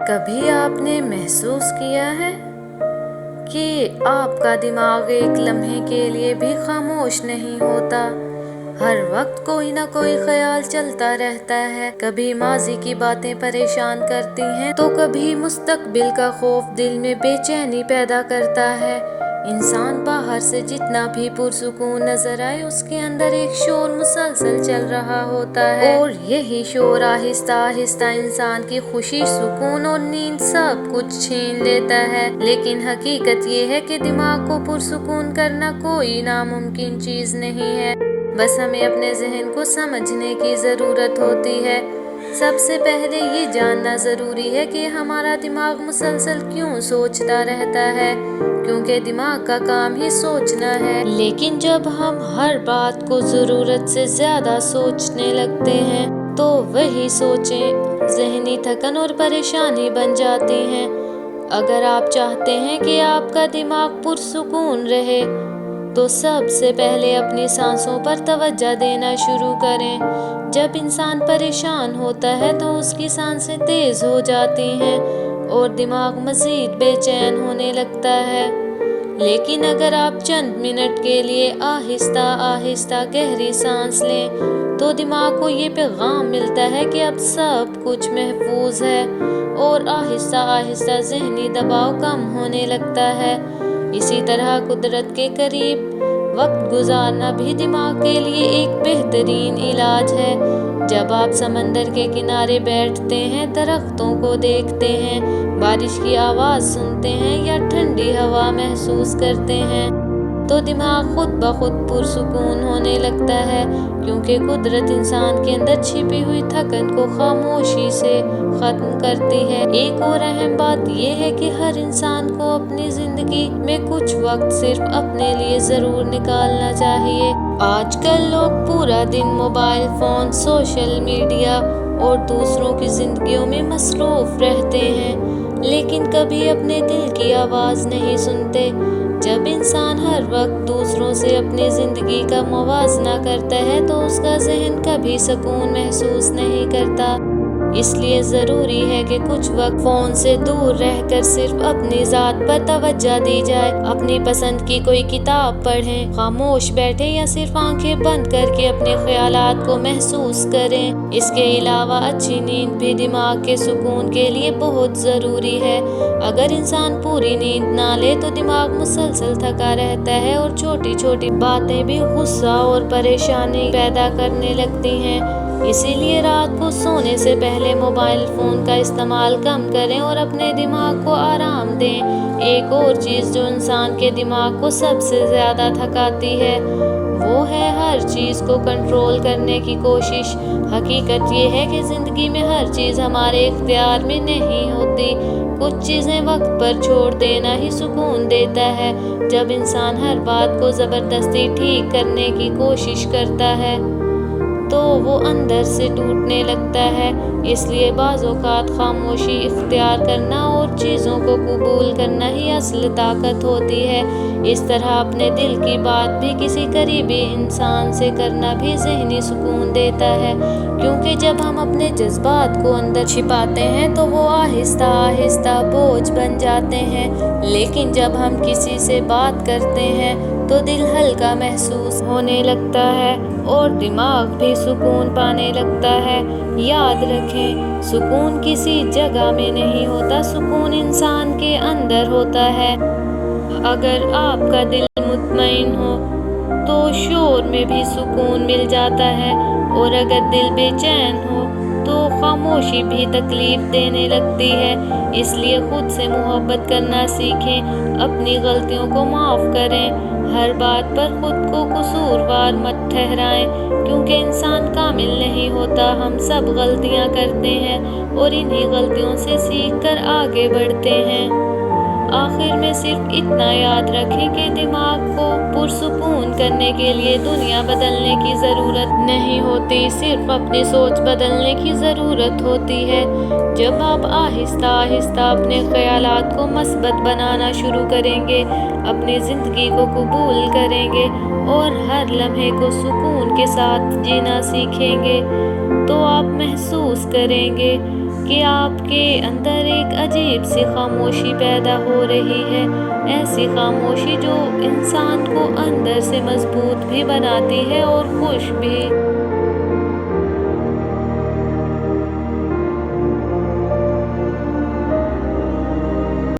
کبھی آپ نے محسوس کیا ہے کہ آپ کا دماغ ایک لمحے کے لیے بھی خاموش نہیں ہوتا؟ ہر وقت کوئی نہ کوئی خیال چلتا رہتا ہے۔ کبھی ماضی کی باتیں پریشان کرتی ہیں تو کبھی مستقبل کا خوف دل میں بے چینی پیدا کرتا ہے۔ انسان باہر سے جتنا بھی پرسکون نظر آئے، اس کے اندر ایک شور مسلسل چل رہا ہوتا ہے، اور یہی شور آہستہ آہستہ انسان کی خوشی، سکون اور نیند سب کچھ چھین لیتا ہے۔ لیکن حقیقت یہ ہے کہ دماغ کو پرسکون کرنا کوئی ناممکن چیز نہیں ہے، بس ہمیں اپنے ذہن کو سمجھنے کی ضرورت ہوتی ہے۔ سب سے پہلے یہ جاننا ضروری ہے کہ ہمارا دماغ مسلسل کیوں سوچتا رہتا ہے، کیونکہ دماغ کا کام ہی سوچنا ہے۔ لیکن جب ہم ہر بات کو ضرورت سے زیادہ سوچنے لگتے ہیں تو وہی سوچیں ذہنی تھکن اور پریشانی بن جاتی ہیں۔ اگر آپ چاہتے ہیں کہ آپ کا دماغ پرسکون رہے تو سب سے پہلے اپنی سانسوں پر توجہ دینا شروع کریں۔ جب انسان پریشان ہوتا ہے تو اس کی سانسیں تیز ہو جاتی ہیں اور دماغ مزید بے چین ہونے لگتا ہے۔ لیکن اگر آپ چند منٹ کے لیے آہستہ آہستہ گہری سانس لیں تو دماغ کو یہ پیغام ملتا ہے کہ اب سب کچھ محفوظ ہے، اور آہستہ آہستہ ذہنی دباؤ کم ہونے لگتا ہے۔ اسی طرح قدرت کے قریب وقت گزارنا بھی دماغ کے لیے ایک بہترین علاج ہے۔ جب آپ سمندر کے کنارے بیٹھتے ہیں، درختوں کو دیکھتے ہیں، بارش کی آواز سنتے ہیں یا ٹھنڈی ہوا محسوس کرتے ہیں تو دماغ خود بخود پرسکون ہونے لگتا ہے، کیونکہ قدرت انسان کے اندر چھپی ہوئی تھکن کو خاموشی سے ختم کرتی ہے۔ ایک اور اہم بات یہ ہے کہ ہر انسان کو اپنی زندگی میں کچھ وقت صرف اپنے لیے ضرور نکالنا چاہیے۔ آج کل لوگ پورا دن موبائل فون، سوشل میڈیا اور دوسروں کی زندگیوں میں مصروف رہتے ہیں، لیکن کبھی اپنے دل کی آواز نہیں سنتے۔ جب انسان ہر وقت دوسروں سے اپنی زندگی کا موازنہ کرتا ہے تو اس کا ذہن کبھی سکون محسوس نہیں کرتا۔ اس لیے ضروری ہے کہ کچھ وقت فون سے دور رہ کر صرف اپنی ذات پر توجہ دی جائے۔ اپنی پسند کی کوئی کتاب پڑھیں، خاموش بیٹھیں یا صرف آنکھیں بند کر کے اپنے خیالات کو محسوس کریں۔ اس کے علاوہ اچھی نیند بھی دماغ کے سکون کے لیے بہت ضروری ہے۔ اگر انسان پوری نیند نہ لے تو دماغ مسلسل تھکا رہتا ہے اور چھوٹی چھوٹی باتیں بھی غصہ اور پریشانی پیدا کرنے لگتی ہیں۔ اسی لیے رات کو سونے سے پہلے موبائل فون کا استعمال کم کریں اور اپنے دماغ کو آرام دیں۔ ایک اور چیز جو انسان کے دماغ کو سب سے زیادہ تھکاتی ہے وہ ہے ہر چیز کو کنٹرول کرنے کی کوشش۔ حقیقت یہ ہے کہ زندگی میں ہر چیز ہمارے اختیار میں نہیں ہوتی۔ کچھ چیزیں وقت پر چھوڑ دینا ہی سکون دیتا ہے۔ جب انسان ہر بات کو زبردستی ٹھیک کرنے کی کوشش کرتا ہے تو وہ اندر سے ٹوٹنے لگتا ہے۔ اس لیے بعض اوقات خاموشی اختیار کرنا اور چیزوں کو قبول کرنا ہی اصل طاقت ہوتی ہے۔ اس طرح اپنے دل کی بات بھی کسی قریبی انسان سے کرنا بھی ذہنی سکون دیتا ہے، کیونکہ جب ہم اپنے جذبات کو اندر چھپاتے ہیں تو وہ آہستہ آہستہ بوجھ بن جاتے ہیں، لیکن جب ہم کسی سے بات کرتے ہیں تو دل ہلکا محسوس ہونے لگتا ہے اور دماغ بھی سکون پانے لگتا ہے۔ یاد رکھیں، سکون کسی جگہ میں نہیں ہوتا، سکون انسان کے اندر ہوتا ہے۔ اگر آپ کا دل مطمئن ہو تو شور میں بھی سکون مل جاتا ہے، اور اگر دل بے چین ہو تو خاموشی بھی تکلیف دینے لگتی ہے۔ اس لیے خود سے محبت کرنا سیکھیں، اپنی غلطیوں کو معاف کریں، ہر بات پر خود کو قصوروار مت ٹھہرائیں، کیونکہ انسان کامل نہیں ہوتا، ہم سب غلطیاں کرتے ہیں اور انہی غلطیوں سے سیکھ کر آگے بڑھتے ہیں۔ آخر میں صرف اتنا یاد رکھیں کہ دماغ کو پرسکون کرنے کے لیے دنیا بدلنے کی ضرورت نہیں ہوتی، صرف اپنی سوچ بدلنے کی ضرورت ہوتی ہے۔ جب آپ آہستہ آہستہ اپنے خیالات کو مثبت بنانا شروع کریں گے، اپنی زندگی کو قبول کریں گے اور ہر لمحے کو سکون کے ساتھ جینا سیکھیں گے تو آپ محسوس کریں گے کہ آپ کے اندر ایک عجیب سی خاموشی پیدا ہو رہی ہے، ایسی خاموشی جو انسان کو اندر سے مضبوط بھی بناتی ہے اور خوش بھی۔